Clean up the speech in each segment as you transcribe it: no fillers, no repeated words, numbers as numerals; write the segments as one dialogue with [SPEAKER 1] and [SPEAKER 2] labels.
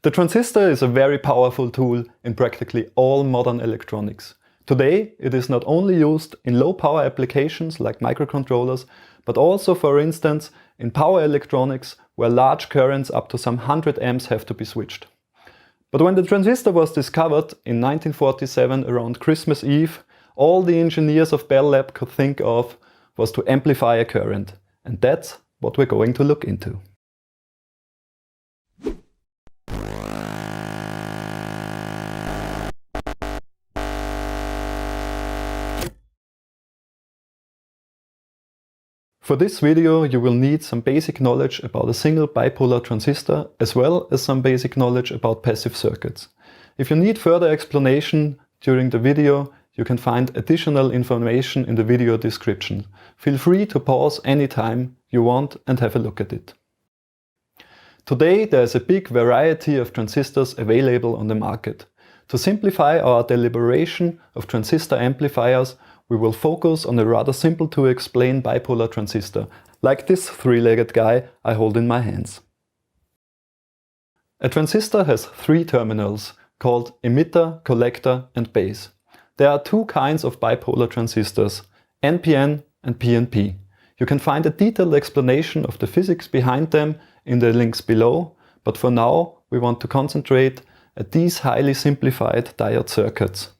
[SPEAKER 1] The transistor is a very powerful tool in practically all modern electronics. Today it is not only used in low power applications like microcontrollers, but also, for instance, in power electronics where large currents up to some 100 amps have to be switched. But when the transistor was discovered in 1947 around Christmas Eve, all the engineers of Bell Lab could think of was to amplify a current. And that's what we're going to look into. For this video you will need some basic knowledge about a single bipolar transistor as well as some basic knowledge about passive circuits. If you need further explanation during the video, you can find additional information in the video description. Feel free to pause anytime you want and have a look at it. Today there is a big variety of transistors available on the market. To simplify our deliberation of transistor amplifiers, we will focus on a rather simple to explain bipolar transistor, like this three-legged guy I hold in my hands. A transistor has three terminals, called emitter, collector and base. There are two kinds of bipolar transistors, NPN and PNP. You can find a detailed explanation of the physics behind them in the links below, but for now we want to concentrate at these highly simplified diode circuits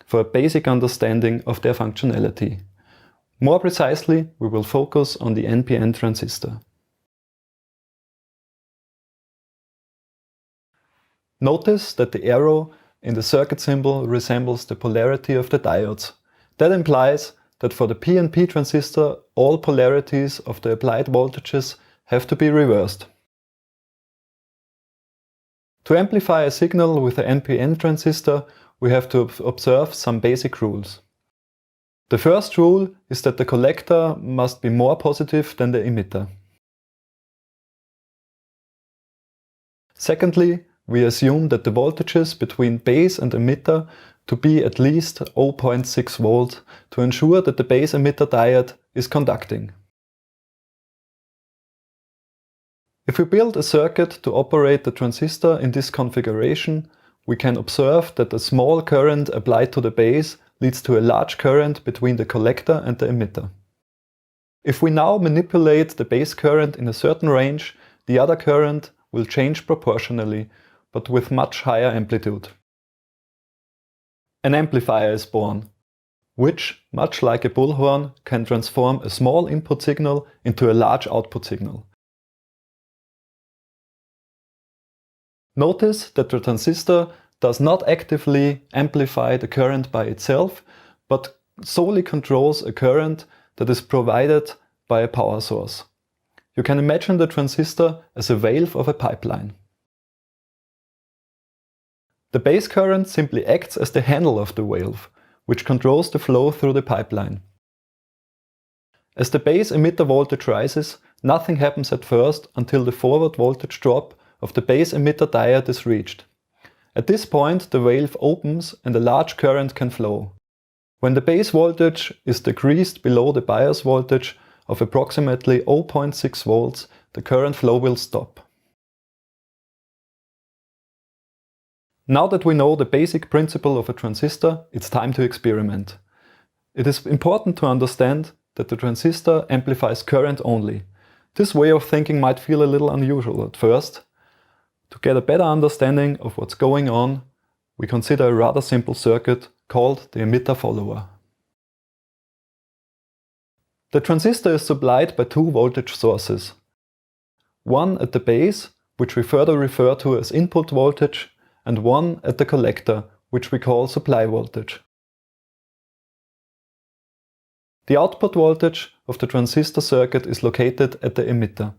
[SPEAKER 1] for a basic understanding of their functionality. More precisely, we will focus on the NPN transistor. Notice that the arrow in the circuit symbol resembles the polarity of the diodes. That implies that for the PNP transistor, all polarities of the applied voltages have to be reversed. To amplify a signal with the NPN transistor, we have to observe some basic rules. The first rule is that the collector must be more positive than the emitter. Secondly, we assume that the voltages between base and emitter to be at least 0.6 volts to ensure that the base emitter diode is conducting. If we build a circuit to operate the transistor in this configuration, we can observe that a small current applied to the base leads to a large current between the collector and the emitter. If we now manipulate the base current in a certain range, the other current will change proportionally, but with much higher amplitude. An amplifier is born, which, much like a bullhorn, can transform a small input signal into a large output signal. Notice that the transistor does not actively amplify the current by itself, but solely controls a current that is provided by a power source. You can imagine the transistor as a valve of a pipeline. The base current simply acts as the handle of the valve, which controls the flow through the pipeline. As the base emitter voltage rises, nothing happens at first until the forward voltage drop of the base emitter diode is reached. At this point the valve opens and a large current can flow. When the base voltage is decreased below the bias voltage of approximately 0.6 volts, the current flow will stop. Now that we know the basic principle of a transistor, it's time to experiment. It is important to understand that the transistor amplifies current only. This way of thinking might feel a little unusual at first. To get a better understanding of what's going on, we consider a rather simple circuit called the emitter follower. The transistor is supplied by two voltage sources. One at the base, which we further refer to as input voltage, and one at the collector, which we call supply voltage. The output voltage of the transistor circuit is located at the emitter.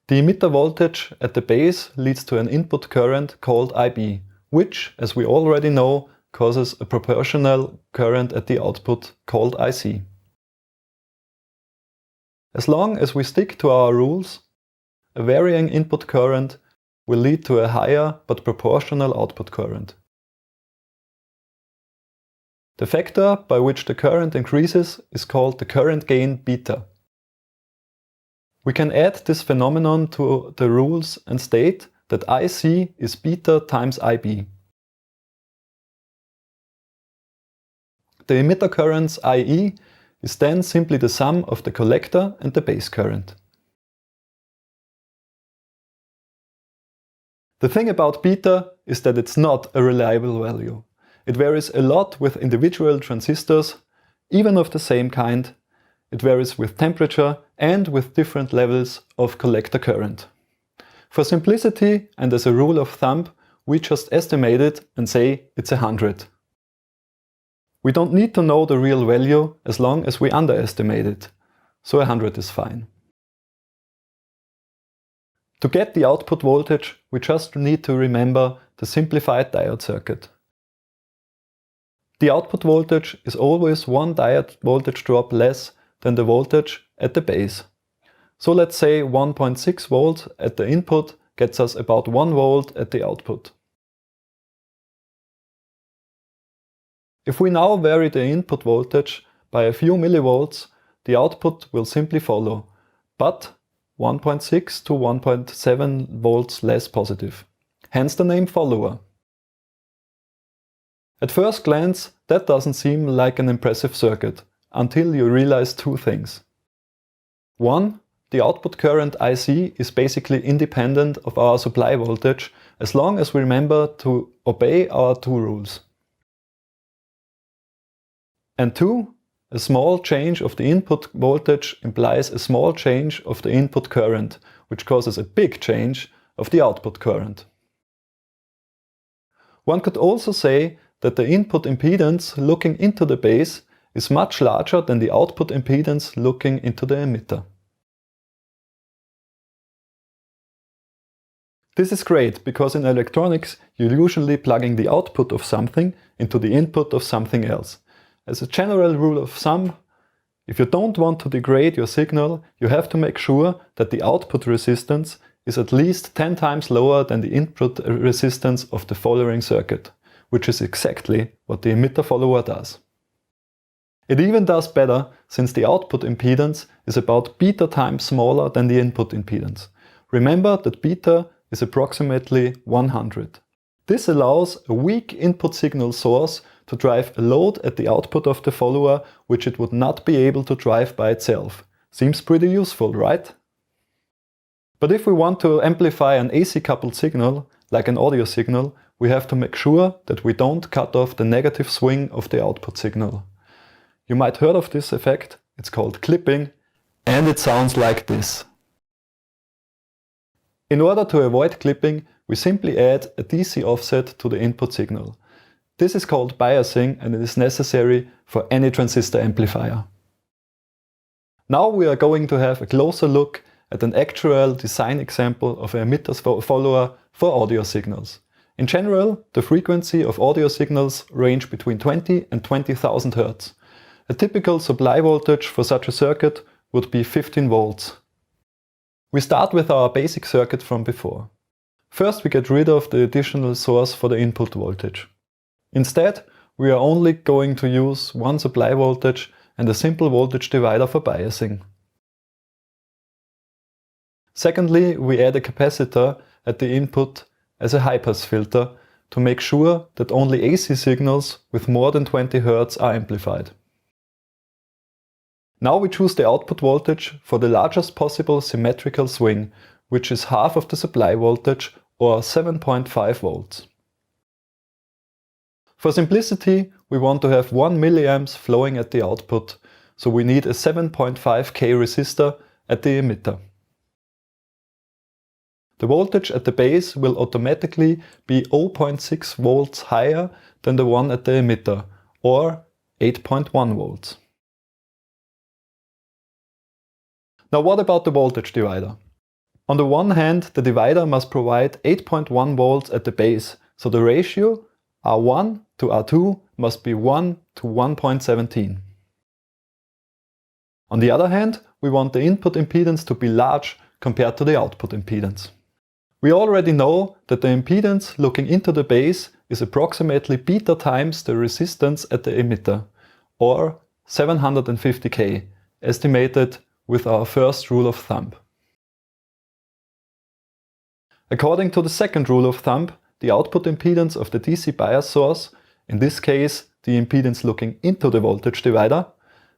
[SPEAKER 1] The emitter voltage at the base leads to an input current called IB, which, as we already know, causes a proportional current at the output called IC. As long as we stick to our rules, a varying input current will lead to a higher but proportional output current. The factor by which the current increases is called the current gain beta. We can add this phenomenon to the rules and state that IC is beta times IB. The emitter current's IE is then simply the sum of the collector and the base current. The thing about beta is that it's not a reliable value. It varies a lot with individual transistors, even of the same kind. It varies with temperature and with different levels of collector current. For simplicity and as a rule of thumb, we just estimate it and say it's 100. We don't need to know the real value as long as we underestimate it, so 100 is fine. To get the output voltage, we just need to remember the simplified diode circuit. The output voltage is always one diode voltage drop less than the voltage at the base. So let's say 1.6 volts at the input gets us about 1 volt at the output. If we now vary the input voltage by a few millivolts, the output will simply follow, but 1.6 to 1.7 volts less positive. Hence the name follower. At first glance, that doesn't seem like an impressive circuit, until you realize two things. One, the output current IC is basically independent of our supply voltage as long as we remember to obey our two rules. And two, a small change of the input voltage implies a small change of the input current, which causes a big change of the output current. One could also say that the input impedance looking into the base is much larger than the output impedance looking into the emitter. This is great because in electronics you're usually plugging the output of something into the input of something else. As a general rule of thumb, if you don't want to degrade your signal, you have to make sure that the output resistance is at least 10 times lower than the input resistance of the following circuit, which is exactly what the emitter follower does. It even does better since the output impedance is about beta times smaller than the input impedance. Remember that beta is approximately 100. This allows a weak input signal source to drive a load at the output of the follower which it would not be able to drive by itself. Seems pretty useful, right? But if we want to amplify an AC coupled signal, like an audio signal, we have to make sure that we don't cut off the negative swing of the output signal. You might heard of this effect, it's called clipping, and it sounds like this. In order to avoid clipping, we simply add a DC offset to the input signal. This is called biasing and it is necessary for any transistor amplifier. Now we are going to have a closer look at an actual design example of an emitter follower for audio signals. In general, the frequency of audio signals range between 20 and 20,000 Hz. A typical supply voltage for such a circuit would be 15 volts. We start with our basic circuit from before. First we get rid of the additional source for the input voltage. Instead, we are only going to use one supply voltage and a simple voltage divider for biasing. Secondly, we add a capacitor at the input as a high-pass filter to make sure that only AC signals with more than 20 Hz are amplified. Now we choose the output voltage for the largest possible symmetrical swing, which is half of the supply voltage or 7.5 volts. For simplicity, we want to have 1 mA flowing at the output, so we need a 7.5K resistor at the emitter. The voltage at the base will automatically be 0.6 volts higher than the one at the emitter, or 8.1 volts. Now what about the voltage divider? On the one hand, the divider must provide 8.1 volts at the base, so the ratio R1 to R2 must be 1 to 1.17. On the other hand, we want the input impedance to be large compared to the output impedance. We already know that the impedance looking into the base is approximately beta times the resistance at the emitter, or 750K, estimated with our first rule of thumb. According to the second rule of thumb, the output impedance of the DC bias source, in this case the impedance looking into the voltage divider,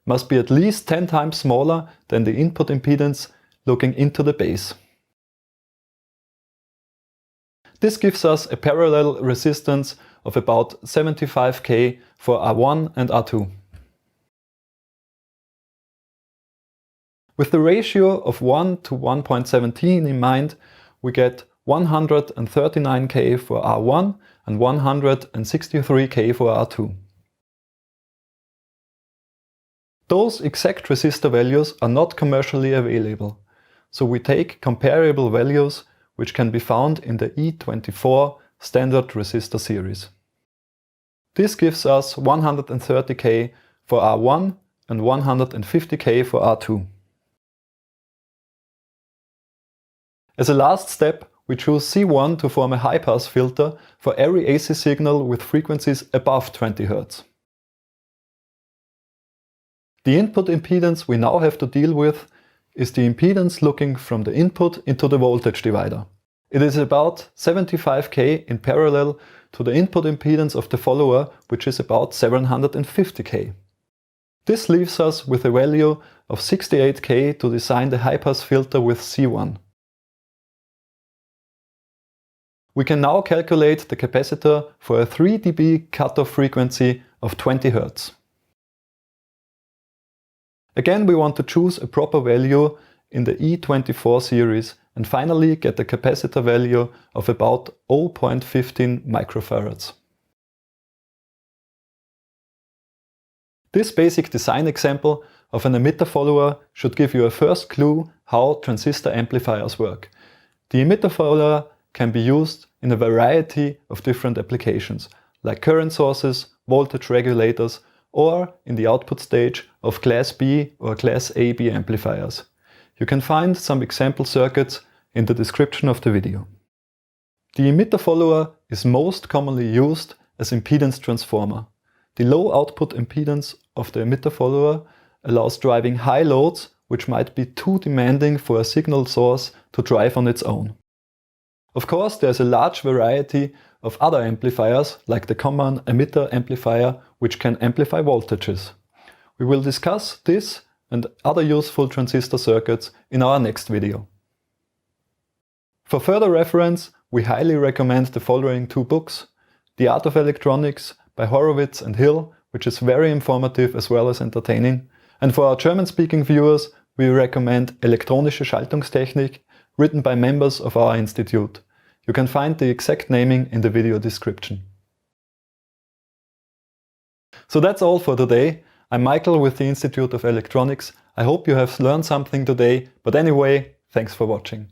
[SPEAKER 1] must be at least 10 times smaller than the input impedance looking into the base. This gives us a parallel resistance of about 75K for R1 and R2. With the ratio of 1 to 1.17 in mind, we get 139K for R1 and 163K for R2. Those exact resistor values are not commercially available, so we take comparable values which can be found in the E24 standard resistor series. This gives us 130K for R1 and 150K for R2. As a last step, we choose C1 to form a high-pass filter for every AC signal with frequencies above 20 Hz. The input impedance we now have to deal with is the impedance looking from the input into the voltage divider. It is about 75K in parallel to the input impedance of the follower, which is about 750K. This leaves us with a value of 68K to design the high-pass filter with C1. We can now calculate the capacitor for a 3 dB cutoff frequency of 20 Hz. Again, we want to choose a proper value in the E24 series and finally get the capacitor value of about 0.15 microfarads. This basic design example of an emitter follower should give you a first clue how transistor amplifiers work. The emitter follower can be used in a variety of different applications, like current sources, voltage regulators, or in the output stage of Class B or Class AB amplifiers. You can find some example circuits in the description of the video. The emitter follower is most commonly used as impedance transformer. The low output impedance of the emitter follower allows driving high loads which might be too demanding for a signal source to drive on its own. Of course, there's a large variety of other amplifiers, like the common emitter amplifier, which can amplify voltages. We will discuss this and other useful transistor circuits in our next video. For further reference, we highly recommend the following two books: The Art of Electronics by Horowitz and Hill, which is very informative as well as entertaining. And for our German-speaking viewers, we recommend Elektronische Schaltungstechnik, written by members of our institute. You can find the exact naming in the video description. So that's all for today. I'm Michael with the Institute of Electronics. I hope you have learned something today, but anyway, thanks for watching.